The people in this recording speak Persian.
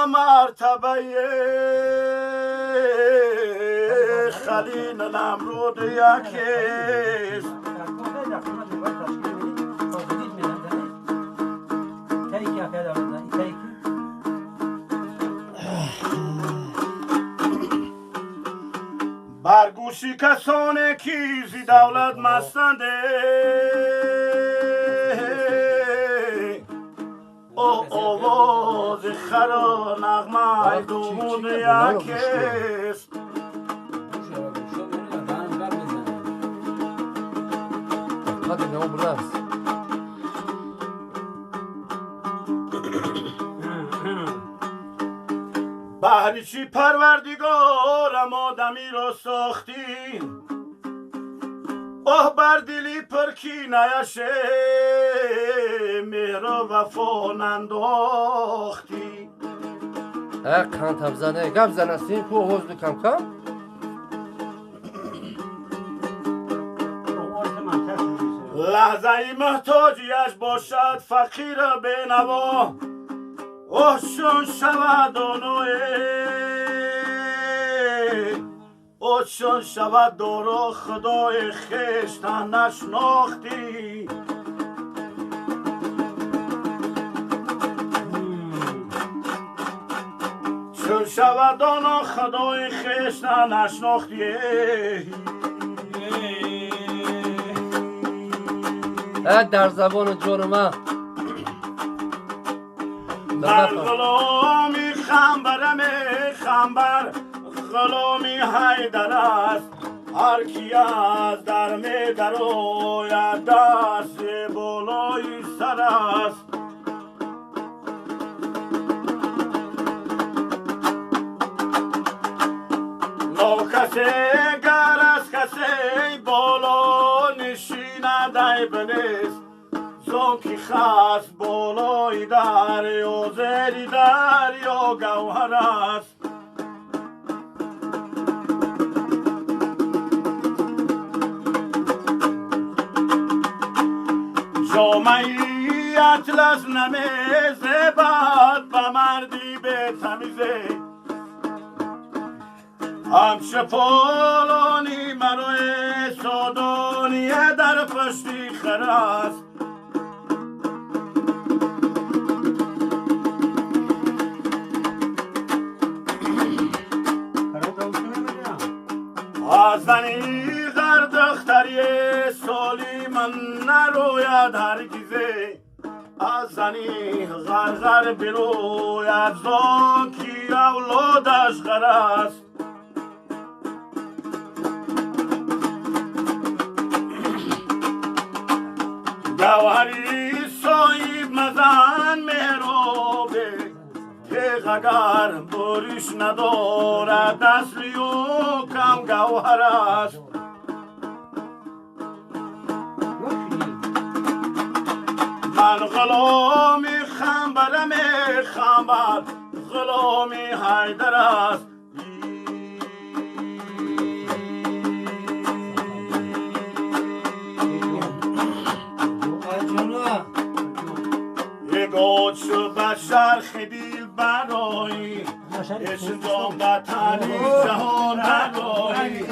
مرتبه خلیل نمرود یکیست. برگوشی کسانی که زی دولت مستنده او آواز خرا نغمه دومون یکیست. بهری چی پروردگارم آدمی را ساختی اوه بر دلی پرکی نیشه مهر و وفا ننداختی. کان تبزنه گم زنستی کو حوز بکم کم لحظه محتاجیش باشد فقیر بینوا اوه چون شود او چون شود دارو خدای خیشتن نشناختی. چون شود دانا خدای خیشتن نشناختی. در زبان جانمه در غلامی خنبرم خنبر غلامی حیدر است هر کی از در می درآید دست بالای سر است. کسی گر از کسی بالا نشینده بنیست زان که خست بالای دریا زیر دریا گوهر است. جامعی اطلس نمیزه بد به مردی به تمیزه همچه پالانی مروی سادانیه در پشتی خراست. آزنی غر دختری سالی من نروید هرگیزه آزنی غر بروید زاکی اولادش غرست. گوهری صاحب مزن مهرابه تیغ اگر بریش ندارد اصلی و کم گوهر است. من غلامی خنبرم خنبر غلامی حیدر است. گوش بشر خدیل برایی اشتام بطنی جهان برایی